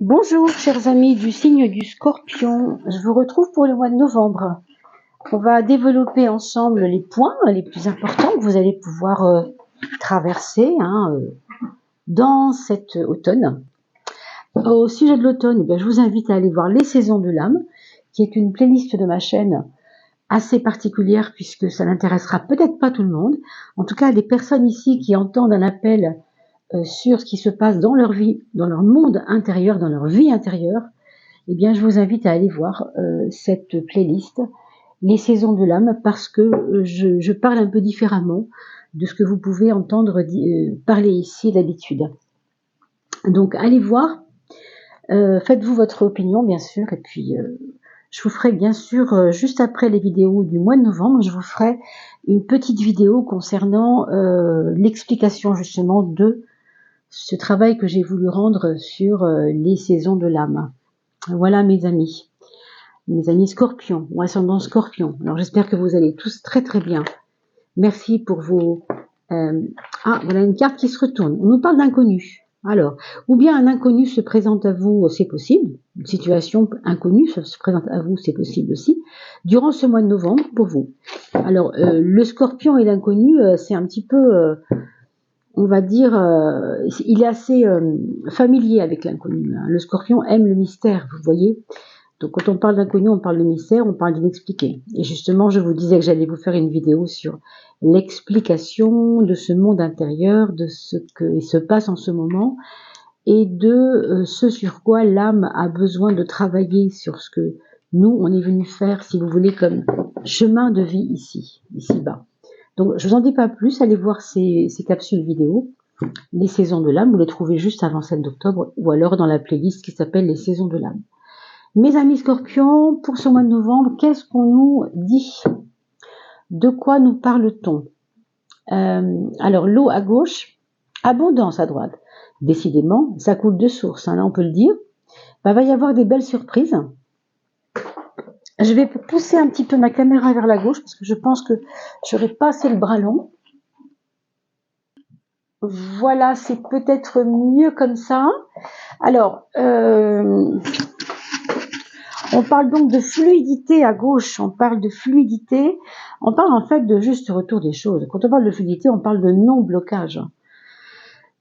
Bonjour chers amis du signe du Scorpion, je vous retrouve pour le mois de novembre. On va développer ensemble les points les plus importants que vous allez pouvoir traverser dans cet automne. Au sujet de l'automne, je vous invite à aller voir Les Saisons de l'âme, qui est une playlist de ma chaîne assez particulière puisque ça n'intéressera peut-être pas tout le monde. En tout cas, des personnes ici qui entendent un appel sur ce qui se passe dans leur vie, dans leur monde intérieur, dans leur vie intérieure, eh bien, je vous invite à aller voir cette playlist, Les Saisons de l'âme, parce que je parle un peu différemment de ce que vous pouvez entendre parler ici d'habitude. Donc, allez voir, faites-vous votre opinion, bien sûr, et puis je vous ferai bien sûr, juste après les vidéos du mois de novembre, je vous ferai une petite vidéo concernant l'explication justement de ce travail que j'ai voulu rendre sur les saisons de l'âme. Voilà mes amis scorpions, ou ascendant scorpion. Alors j'espère que vous allez tous très très bien. Merci pour vos... voilà une carte qui se retourne. On nous parle d'inconnu. Alors, ou bien un inconnu se présente à vous, c'est possible. Une situation inconnue se présente à vous, c'est possible aussi. Durant ce mois de novembre, pour vous. Alors, le scorpion et l'inconnu, c'est un petit peu... on va dire, il est assez familier avec l'inconnu. Le scorpion aime le mystère, vous voyez. Donc quand on parle d'inconnu, on parle de mystère, on parle d'inexpliqué. Et justement, je vous disais que j'allais vous faire une vidéo sur l'explication de ce monde intérieur, de ce qui se passe en ce moment, et de ce sur quoi l'âme a besoin de travailler, sur ce que nous, on est venu faire, si vous voulez, comme chemin de vie ici-bas. Donc, je vous en dis pas plus, allez voir ces capsules vidéo, les saisons de l'âme, vous les trouvez juste avant celle d'octobre, ou alors dans la playlist qui s'appelle les saisons de l'âme. Mes amis scorpions, pour ce mois de novembre, qu'est-ce qu'on nous dit? De quoi nous parle-t-on? Alors, l'eau à gauche, abondance à droite. Décidément, ça coule de source, là on peut le dire. Va y avoir des belles surprises. Je vais pousser un petit peu ma caméra vers la gauche parce que je pense que j'aurais pas assez le bras long. Voilà, c'est peut-être mieux comme ça. Alors, on parle donc de fluidité à gauche, on parle de fluidité, on parle en fait de juste retour des choses. Quand on parle de fluidité, on parle de non-blocage.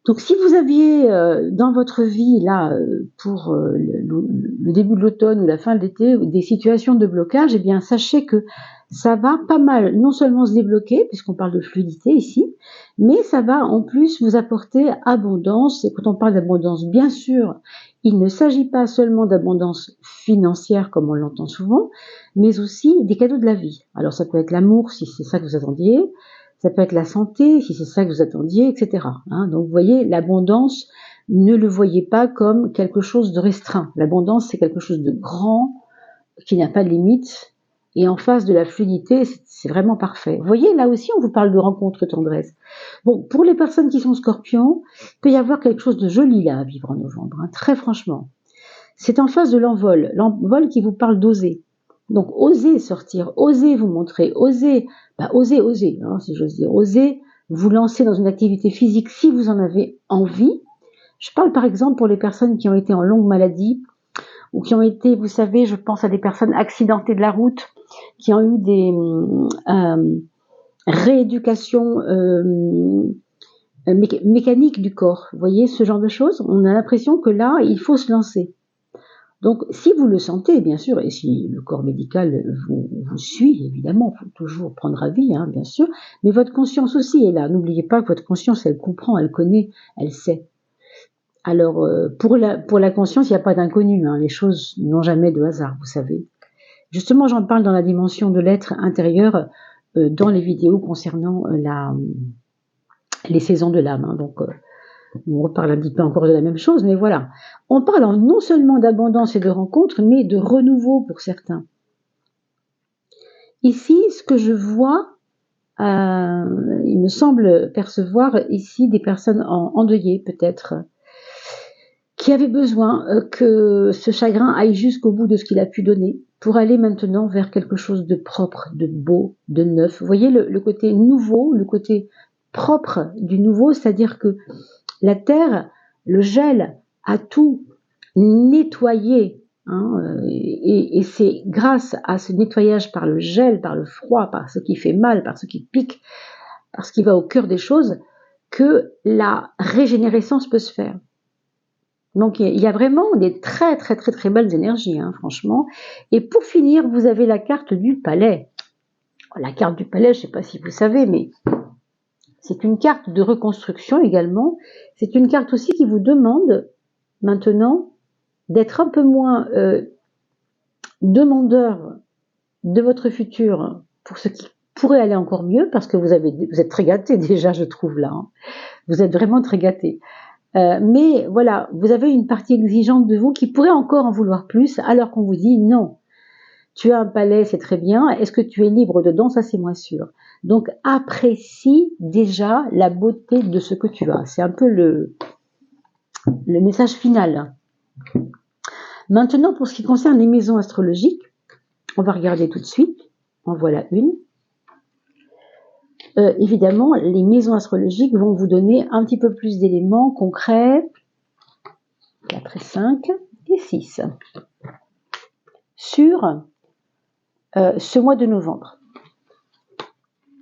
Donc si vous aviez dans votre vie, là, pour le début de l'automne ou la fin de l'été, des situations de blocage, eh bien sachez que ça va pas mal non seulement se débloquer, puisqu'on parle de fluidité ici, mais ça va en plus vous apporter abondance. Et quand on parle d'abondance, bien sûr, il ne s'agit pas seulement d'abondance financière comme on l'entend souvent, mais aussi des cadeaux de la vie. Alors ça peut être l'amour si c'est ça que vous attendiez, ça peut être la santé si c'est ça que vous attendiez, etc. Donc vous voyez, l'abondance, ne le voyez pas comme quelque chose de restreint. L'abondance, c'est quelque chose de grand, qui n'a pas de limite, et en face de la fluidité, c'est vraiment parfait. Vous voyez, là aussi, on vous parle de rencontre tendresse. Bon, pour les personnes qui sont scorpions, il peut y avoir quelque chose de joli là à vivre en novembre, très franchement. C'est en face de l'envol qui vous parle d'oser. Donc, osez sortir, osez vous montrer, osez, si j'ose dire, osez vous lancer dans une activité physique si vous en avez envie. Je parle par exemple pour les personnes qui ont été en longue maladie, ou qui ont été, vous savez, je pense à des personnes accidentées de la route, qui ont eu des rééducations mécaniques du corps. Vous voyez, ce genre de choses, on a l'impression que là, il faut se lancer. Donc, si vous le sentez, bien sûr, et si le corps médical vous suit, évidemment, il faut toujours prendre avis, bien sûr, mais votre conscience aussi est là. N'oubliez pas que votre conscience, elle comprend, elle connaît, elle sait. Alors, pour la conscience, il n'y a pas d'inconnu, les choses n'ont jamais de hasard, vous savez. Justement, j'en parle dans la dimension de l'être intérieur, dans les vidéos concernant les saisons de l'âme. Donc, on reparle un petit peu encore de la même chose, mais voilà. On parle non seulement d'abondance et de rencontre, mais de renouveau pour certains. Ici, ce que je vois, il me semble percevoir ici des personnes endeuillées, peut-être, qui avaient besoin que ce chagrin aille jusqu'au bout de ce qu'il a pu donner, pour aller maintenant vers quelque chose de propre, de beau, de neuf. Vous voyez le côté nouveau, le côté propre du nouveau, c'est-à-dire que la terre, le gel, a tout nettoyer, hein, et c'est grâce à ce nettoyage par le gel, par le froid, par ce qui fait mal, par ce qui pique, par ce qui va au cœur des choses, que la régénérescence peut se faire. Donc il y a vraiment des très très très très belles énergies, hein, franchement. Et pour finir, vous avez la carte du palais. La carte du palais, je ne sais pas si vous savez, mais c'est une carte de reconstruction également. C'est une carte aussi qui vous demande maintenant d'être un peu moins demandeur de votre futur pour ce qui pourrait aller encore mieux, parce que vous êtes très gâté déjà, je trouve là. Hein. Vous êtes vraiment très gâté. Mais voilà, vous avez une partie exigeante de vous qui pourrait encore en vouloir plus, alors qu'on vous dit non. Tu as un palais, c'est très bien. Est-ce que tu es libre dedans? Ça, c'est moins sûr. Donc, apprécie déjà la beauté de ce que tu as. C'est un peu le message final. Maintenant, pour ce qui concerne les maisons astrologiques, on va regarder tout de suite. En voilà une. Évidemment, les maisons astrologiques vont vous donner un petit peu plus d'éléments concrets. 4 et 5 et 6. Sur ce mois de novembre.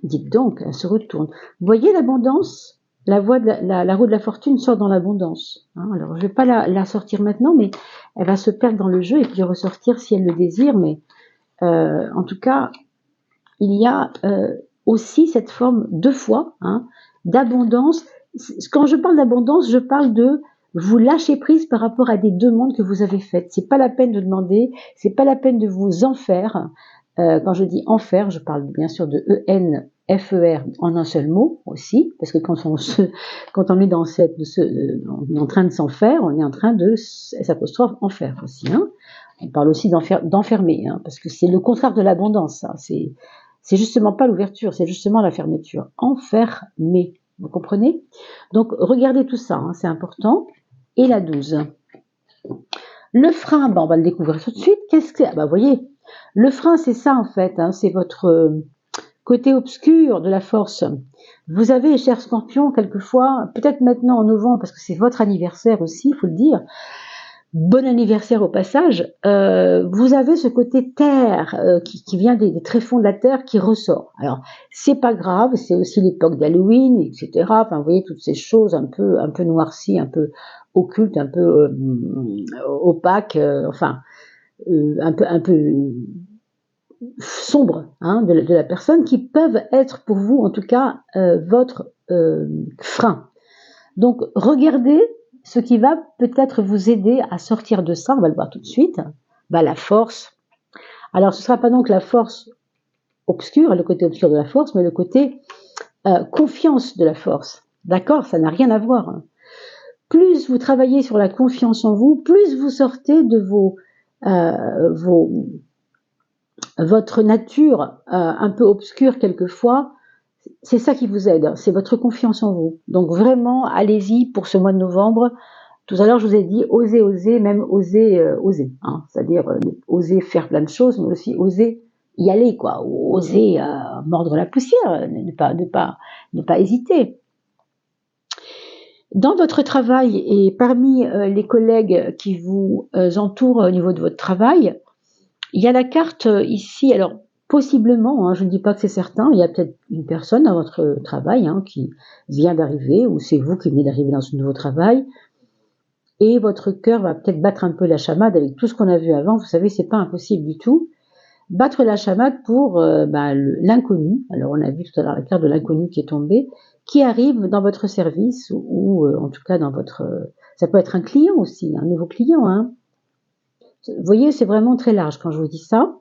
Dites donc, elle se retourne. Vous voyez l'abondance? La roue de la fortune sort dans l'abondance. Hein, alors, je ne vais pas la sortir maintenant, mais elle va se perdre dans le jeu et puis ressortir si elle le désire. Mais en tout cas, il y a aussi cette forme deux fois, hein, d'abondance. Quand je parle d'abondance, je parle de vous lâcher prise par rapport à des demandes que vous avez faites. C'est pas la peine de demander, c'est pas la peine de vous en faire. Quand je dis en faire, je parle bien sûr de E-N-F-E-R en un seul mot aussi, parce que quand on est en train de s'en faire, on est en train de S' en faire aussi. Hein. On parle aussi d'enfermer, hein, parce que c'est le contraire de l'abondance. Ça. C'est justement pas l'ouverture, c'est justement la fermeture. Enfermer, vous comprenez? Donc regardez tout ça, hein, c'est important. Et la 12. Le frein, ben, on va le découvrir tout de suite. Qu'est-ce que c'est? Vous voyez, le frein, c'est ça en fait, hein, c'est votre côté obscur de la force. Vous avez, chers scorpions, quelquefois, peut-être maintenant en novembre, parce que c'est votre anniversaire aussi, il faut le dire, bon anniversaire au passage, vous avez ce côté terre qui vient des tréfonds de la terre qui ressort. Alors, c'est pas grave, c'est aussi l'époque d'Halloween, etc. Enfin, vous voyez, toutes ces choses un peu noircies, un peu occultes, un peu opaques, un peu sombres, hein, de la personne, qui peuvent être pour vous, en tout cas, votre frein. Donc, regardez ce qui va peut-être vous aider à sortir de ça, on va le voir tout de suite, la force. Alors, ce ne sera pas donc la force obscure, le côté obscur de la force, mais le côté confiance de la force. D'accord? Ça n'a rien à voir. Hein. Plus vous travaillez sur la confiance en vous, plus vous sortez de votre nature un peu obscure quelquefois. C'est ça qui vous aide, c'est votre confiance en vous. Donc vraiment, allez-y pour ce mois de novembre. Tout à l'heure, je vous ai dit, oser, même oser. Hein, c'est-à-dire oser faire plein de choses, mais aussi oser y aller, quoi. Oser mordre la poussière, ne pas hésiter. Dans votre travail et parmi les collègues qui vous entourent au niveau de votre travail, il y a la carte ici, alors possiblement, hein, je ne dis pas que c'est certain, il y a peut-être une personne dans votre travail hein, qui vient d'arriver, ou c'est vous qui venez d'arriver dans ce nouveau travail, et votre cœur va peut-être battre un peu la chamade avec tout ce qu'on a vu avant. Vous savez, c'est pas impossible du tout. Battre la chamade pour l'inconnu. Alors on a vu tout à l'heure la carte de l'inconnu qui est tombée, qui arrive dans votre service, ou en tout cas dans votre... ça peut être un client aussi, un nouveau client, hein. Vous voyez, c'est vraiment très large quand je vous dis ça.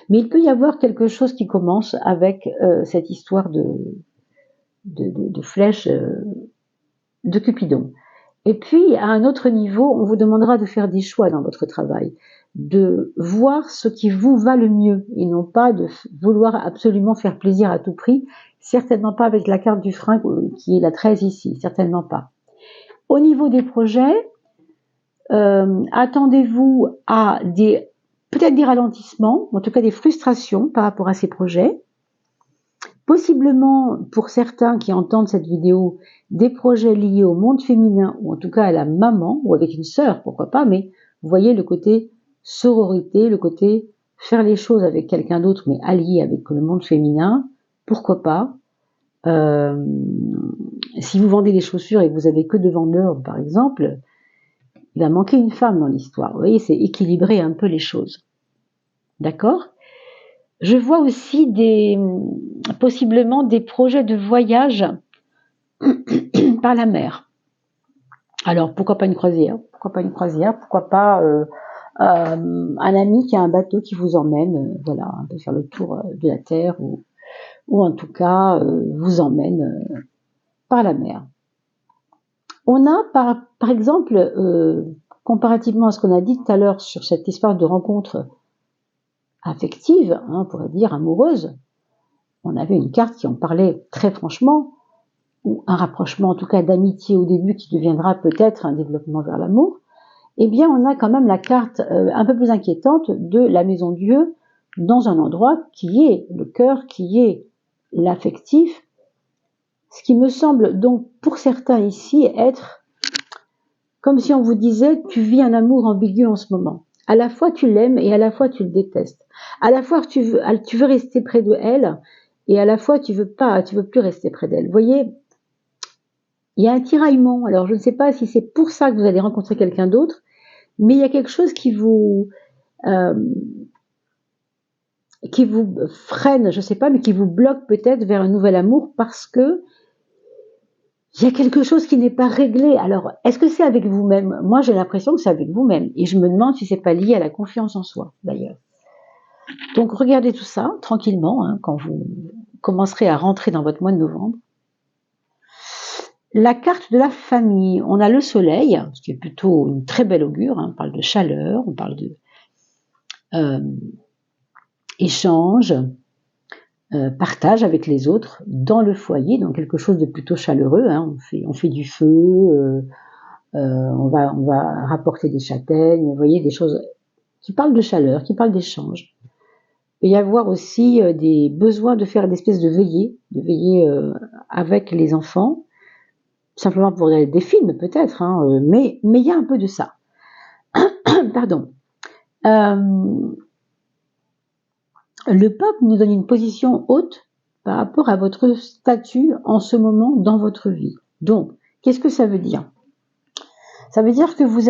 Mais il peut y avoir quelque chose qui commence avec cette histoire de flèche de Cupidon. Et puis, à un autre niveau, on vous demandera de faire des choix dans votre travail, de voir ce qui vous va le mieux, et non pas de vouloir absolument faire plaisir à tout prix, certainement pas avec la carte du frein qui est la 13 ici, certainement pas. Au niveau des projets, attendez-vous à peut-être des ralentissements, en tout cas des frustrations par rapport à ces projets. Possiblement, pour certains qui entendent cette vidéo, des projets liés au monde féminin, ou en tout cas à la maman, ou avec une sœur, pourquoi pas, mais vous voyez le côté sororité, le côté faire les choses avec quelqu'un d'autre, mais allié avec le monde féminin, pourquoi pas. Si vous vendez des chaussures et que vous avez que 2 vendeurs, par exemple, il va manquer une femme dans l'histoire. Vous voyez, c'est équilibrer un peu les choses. D'accord ? Je vois aussi possiblement des projets de voyage par la mer. Alors, pourquoi pas une croisière ? Pourquoi pas un ami qui a un bateau qui vous emmène, voilà, un peu faire le tour de la Terre, ou en tout cas vous emmène par la mer. On a par exemple, comparativement à ce qu'on a dit tout à l'heure sur cette histoire de rencontre affective, on pourrait dire amoureuse, on avait une carte qui en parlait très franchement, ou un rapprochement en tout cas d'amitié au début qui deviendra peut-être un développement vers l'amour. Eh bien on a quand même la carte un peu plus inquiétante de la maison Dieu dans un endroit qui est le cœur, qui est l'affectif, ce qui me semble donc pour certains ici être comme si on vous disait tu vis un amour ambigu en ce moment. À la fois tu l'aimes et à la fois tu le détestes. À la fois tu veux rester près de elle et à la fois tu veux plus rester près d'elle. Vous voyez, il y a un tiraillement. Alors je ne sais pas si c'est pour ça que vous allez rencontrer quelqu'un d'autre, mais il y a quelque chose qui vous freine, je ne sais pas, mais qui vous bloque peut-être vers un nouvel amour parce que il y a quelque chose qui n'est pas réglé. Alors, est-ce que c'est avec vous-même ? Moi, j'ai l'impression que c'est avec vous-même. Et je me demande si c'est pas lié à la confiance en soi, d'ailleurs. Donc, regardez tout ça tranquillement, quand vous commencerez à rentrer dans votre mois de novembre. La carte de la famille. On a le soleil, ce qui est plutôt une très belle augure. On parle de chaleur, on parle de échange, partage avec les autres dans le foyer, donc quelque chose de plutôt chaleureux. On fait du feu, on va rapporter des châtaignes, vous voyez, des choses qui parlent de chaleur, qui parlent d'échange. Il peut y avoir aussi des besoins de faire des espèces de veillées avec les enfants, simplement pour regarder des films peut-être, mais il y a un peu de ça. Pardon. Le pape nous donne une position haute par rapport à votre statut en ce moment dans votre vie. Donc, qu'est-ce que ça veut dire ? Ça veut dire que vous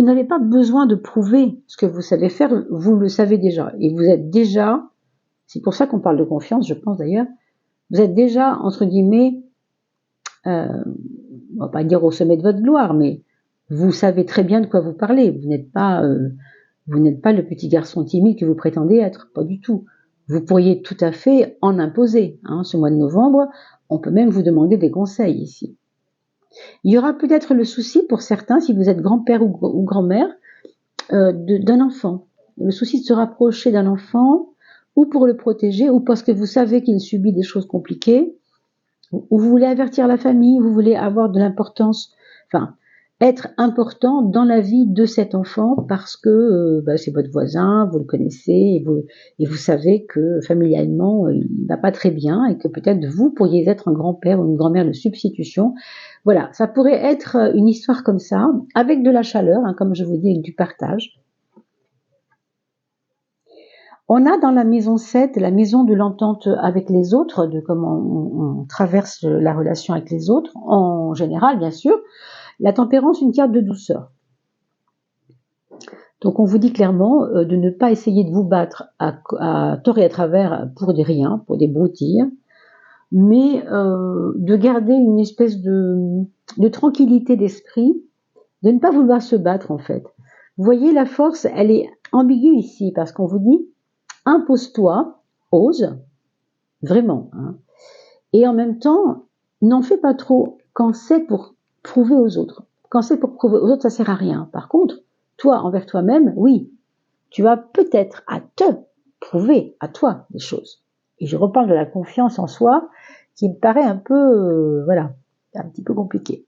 n'avez pas besoin de prouver ce que vous savez faire, vous le savez déjà. Et vous êtes déjà, c'est pour ça qu'on parle de confiance, je pense d'ailleurs, vous êtes déjà, entre guillemets, on va pas dire au sommet de votre gloire, mais vous savez très bien de quoi vous parlez. Vous n'êtes pas le petit garçon timide que vous prétendez être, pas du tout. Vous pourriez tout à fait en imposer. Ce mois de novembre, on peut même vous demander des conseils ici. Il y aura peut-être le souci pour certains, si vous êtes grand-père ou grand-mère, d'un enfant. Le souci de se rapprocher d'un enfant, ou pour le protéger, ou parce que vous savez qu'il subit des choses compliquées, ou vous voulez avertir la famille, vous voulez avoir de l'importance, être important dans la vie de cet enfant parce que c'est votre voisin, vous le connaissez et vous savez que familialement il va pas très bien et que peut-être vous pourriez être un grand-père ou une grand-mère de substitution. Voilà, ça pourrait être une histoire comme ça, avec de la chaleur, comme je vous dis, avec du partage. On a dans la maison 7, la maison de l'entente avec les autres, de comment on traverse la relation avec les autres, en général bien sûr. La tempérance, une carte de douceur. Donc on vous dit clairement de ne pas essayer de vous battre à tort et à travers pour des riens, pour des broutilles, mais de garder une espèce de tranquillité d'esprit, de ne pas vouloir se battre en fait. Vous voyez, la force, elle est ambiguë ici, parce qu'on vous dit, impose-toi, ose, vraiment, et en même temps, n'en fais pas trop quand c'est pour prouver aux autres. Quand c'est pour prouver aux autres, ça sert à rien. Par contre, toi, envers toi-même, oui, tu vas peut-être à te prouver à toi des choses. Et je reparle de la confiance en soi, qui me paraît un peu, un petit peu compliqué.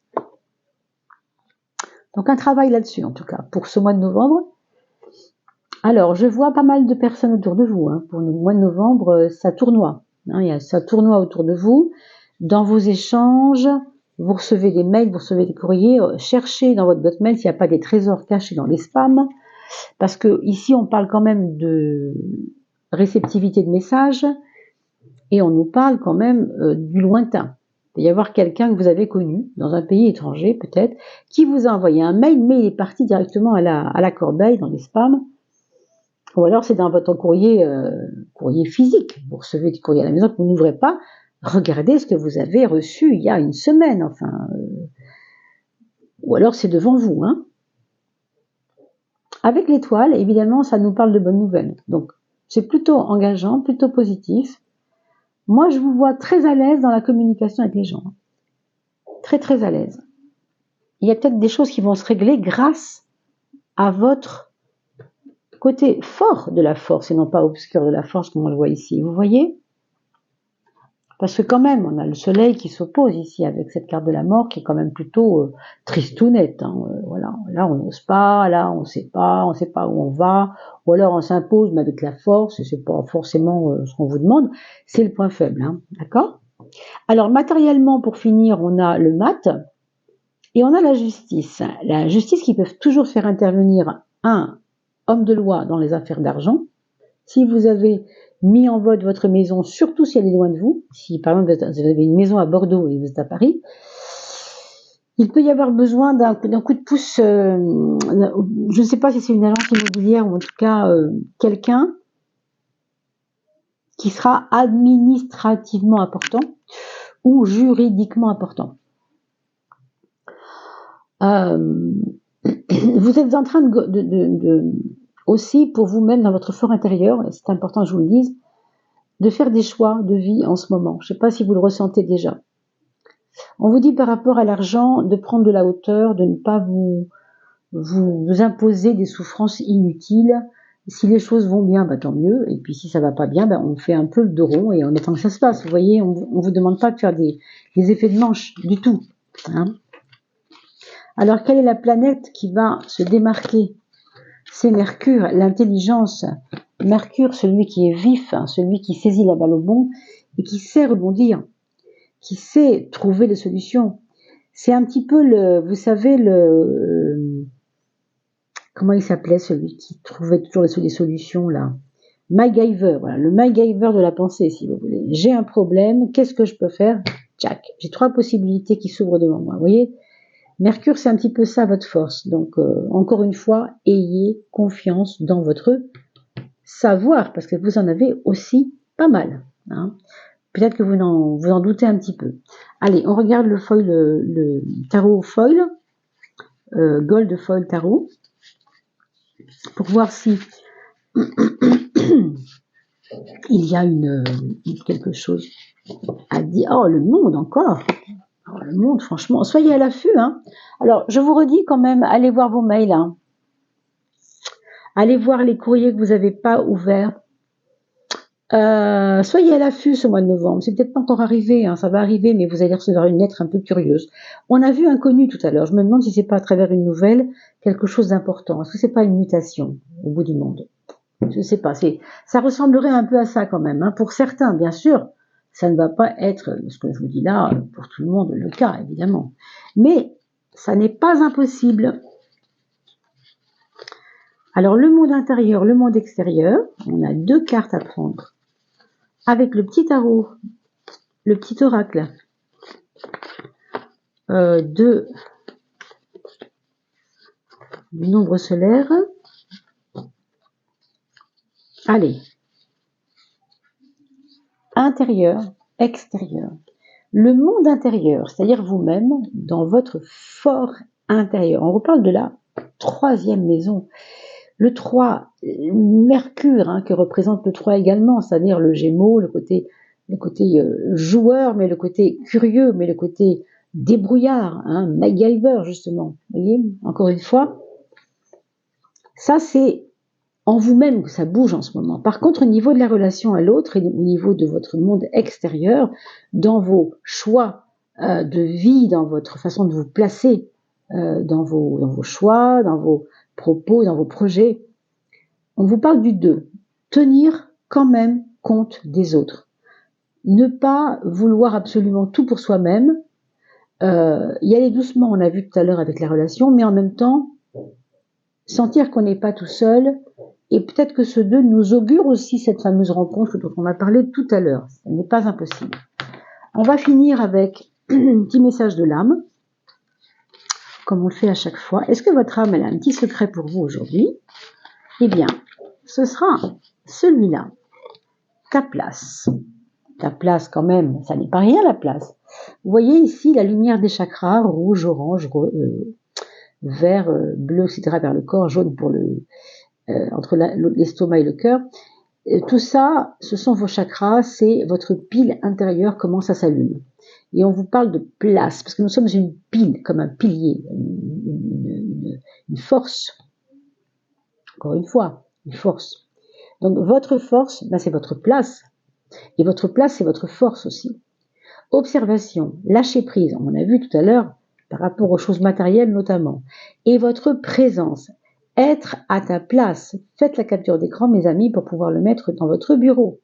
Donc un travail là-dessus, en tout cas, pour ce mois de novembre. Alors, je vois pas mal de personnes autour de vous. Pour le mois de novembre, ça tournoie. Hein, ça tournoie autour de vous. Dans vos échanges, vous recevez des mails, vous recevez des courriers. Cherchez dans votre boîte mail s'il n'y a pas des trésors cachés dans les spams. Parce que ici, on parle quand même de réceptivité de messages. Et on nous parle quand même du lointain. Il peut y avoir quelqu'un que vous avez connu, dans un pays étranger peut-être, qui vous a envoyé un mail, mais il est parti directement à la corbeille, dans les spams. Ou alors c'est dans votre courrier physique. Vous recevez du courrier à la maison que vous n'ouvrez pas. Regardez ce que vous avez reçu il y a une semaine, enfin. Ou alors c'est devant vous. Hein. Avec l'étoile, évidemment, ça nous parle de bonnes nouvelles. Donc c'est plutôt engageant, plutôt positif. Moi, je vous vois très à l'aise dans la communication avec les gens. Très, très à l'aise. Il y a peut-être des choses qui vont se régler grâce à votre côté fort de la force et non pas obscur de la force comme on le voit ici. Vous voyez ? Parce que quand même, on a le soleil qui s'oppose ici avec cette carte de la mort qui est quand même plutôt tristounette. Hein. Voilà. Là, on n'ose pas, là, on ne sait pas où on va, ou alors on s'impose, mais avec la force, et c'est pas forcément ce qu'on vous demande, c'est le point faible. Hein. D'accord ? Alors, matériellement, pour finir, on a le mat et on a la justice. La justice qui peut toujours faire intervenir un homme de loi dans les affaires d'argent. Si vous avez mis en vote votre maison, surtout si elle est loin de vous, si par exemple vous avez une maison à Bordeaux et vous êtes à Paris, il peut y avoir besoin d'un coup de pouce, je ne sais pas si c'est une agence immobilière ou en tout cas quelqu'un qui sera administrativement important ou juridiquement important. Vous êtes en train de aussi pour vous-même dans votre fort intérieur, et c'est important que je vous le dise, de faire des choix de vie en ce moment. Je ne sais pas si vous le ressentez déjà. On vous dit par rapport à l'argent de prendre de la hauteur, de ne pas vous imposer des souffrances inutiles. Si les choses vont bien, bah, tant mieux. Et puis si ça va pas bien, bah, on fait un peu le dos rond et on attend que ça se passe. Vous voyez, on vous demande pas de faire des effets de manche du tout. Hein. Alors quelle est la planète qui va se démarquer ? C'est Mercure, l'intelligence. Mercure, celui qui est vif, hein, celui qui saisit la balle au bond et qui sait rebondir, qui sait trouver des solutions. C'est un petit peu vous savez, comment il s'appelait celui qui trouvait toujours des solutions là ? MacGyver, voilà, le MacGyver de la pensée, si vous voulez. J'ai un problème, qu'est-ce que je peux faire ? Tchac, j'ai 3 possibilités qui s'ouvrent devant moi, vous voyez ? Mercure, c'est un petit peu ça votre force. Donc, encore une fois, ayez confiance dans votre savoir, parce que vous en avez aussi pas mal. Hein. Peut-être que vous en doutez un petit peu. Allez, on regarde le foil, le tarot foil, Gold Foil Tarot, pour voir si il y a quelque chose à dire. Oh, le monde encore. Oh, le monde, franchement, soyez à l'affût. Hein. Alors, je vous redis quand même, allez voir vos mails. Hein. Allez voir les courriers que vous n'avez pas ouverts. Soyez à l'affût ce mois de novembre. C'est peut-être pas encore arrivé, hein, ça va arriver, mais vous allez recevoir une lettre un peu curieuse. On a vu Inconnu tout à l'heure. Je me demande si c'est pas à travers une nouvelle quelque chose d'important. Est-ce que c'est pas une mutation au bout du monde ? Je ne sais pas. Ça ressemblerait un peu à ça quand même. Hein. Pour certains, bien sûr, ça ne va pas être, ce que je vous dis là, pour tout le monde, le cas, évidemment. Mais ça n'est pas impossible. Alors, le monde intérieur, le monde extérieur, on a 2 cartes à prendre. Avec le petit tarot, le petit oracle du nombre solaire. Allez. Intérieur, extérieur. Le monde intérieur, c'est-à-dire vous-même, dans votre fort intérieur. On reparle de la 3e maison. Le 3, Mercure, hein, que représente le 3 également, c'est-à-dire le Gémeaux, le côté joueur, mais le côté curieux, mais le côté débrouillard, hein, MacGyver justement. Vous voyez, encore une fois, ça c'est en vous-même que ça bouge en ce moment. Par contre, au niveau de la relation à l'autre et au niveau de votre monde extérieur, dans vos choix de vie, dans votre façon de vous placer, dans vos choix, dans vos propos, dans vos projets, on vous parle du 2. Tenir quand même compte des autres. ne pas vouloir absolument tout pour soi-même, y aller doucement, on a vu tout à l'heure avec la relation, mais en même temps, sentir qu'on n'est pas tout seul, et peut-être que ce deux nous augure aussi cette fameuse rencontre dont on a parlé tout à l'heure. Ce n'est pas impossible. On va finir avec un petit message de l'âme, comme on le fait à chaque fois. Est-ce que votre âme, elle a un petit secret pour vous aujourd'hui? Eh bien, ce sera celui-là. Ta place. Ta place quand même, ça n'est pas rien la place. Vous voyez ici la lumière des chakras, rouge, orange, vert, bleu, etc. vers le corps, jaune pour entre l'estomac et le cœur. Tout ça, ce sont vos chakras, c'est votre pile intérieure, comment ça s'allume. Et on vous parle de place, parce que nous sommes une pile, comme un pilier, une force. Encore une fois, une force. Donc votre force, c'est votre place. Et votre place, c'est votre force aussi. Observation, lâcher prise, on a vu tout à l'heure, par rapport aux choses matérielles notamment. Et votre présence, être à ta place. Faites la capture d'écran, mes amis, pour pouvoir le mettre dans votre bureau.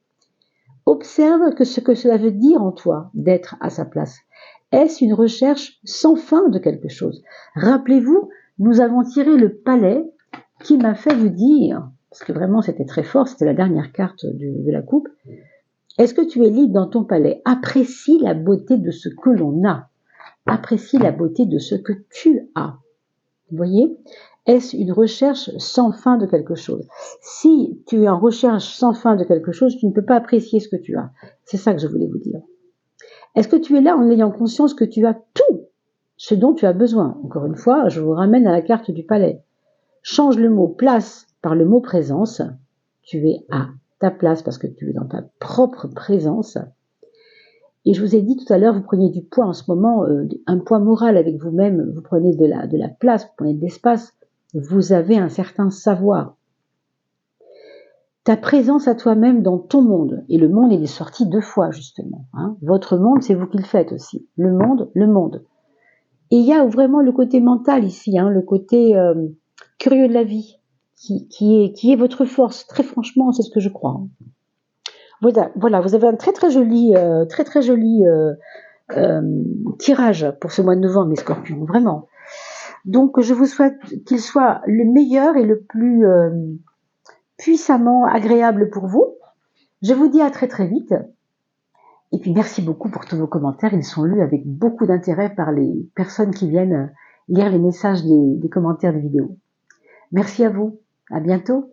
Observe ce que cela veut dire en toi, d'être à sa place. Est-ce une recherche sans fin de quelque chose? Rappelez-vous, nous avons tiré le palais qui m'a fait vous dire, parce que vraiment c'était très fort, c'était la dernière carte de la coupe, est-ce que tu es libre dans ton palais? Apprécie la beauté de ce que l'on a. Apprécie la beauté de ce que tu as. Vous voyez? Est-ce une recherche sans fin de quelque chose? Si tu es en recherche sans fin de quelque chose, tu ne peux pas apprécier ce que tu as. C'est ça que je voulais vous dire. Est-ce que tu es là en ayant conscience que tu as tout ce dont tu as besoin? Encore une fois, je vous ramène à la carte du palais. Change le mot place par le mot présence. Tu es à ta place parce que tu es dans ta propre présence. Et je vous ai dit tout à l'heure, vous preniez du poids en ce moment, un poids moral avec vous-même, vous prenez de la place, vous prenez de l'espace, vous avez un certain savoir. Ta présence à toi-même dans ton monde, et le monde il est sorti 2 fois justement. Hein. Votre monde, c'est vous qui le faites aussi. Le monde, le monde. Et il y a vraiment le côté mental ici, hein, le côté curieux de la vie, qui est votre force. Très franchement, c'est ce que je crois. Voilà, vous avez un très joli tirage pour ce mois de novembre, mes scorpions, vraiment. Donc, je vous souhaite qu'il soit le meilleur et le plus puissamment agréable pour vous. Je vous dis à très vite. Et puis, merci beaucoup pour tous vos commentaires. Ils sont lus avec beaucoup d'intérêt par les personnes qui viennent lire les messages des commentaires des vidéos. Merci à vous. À bientôt.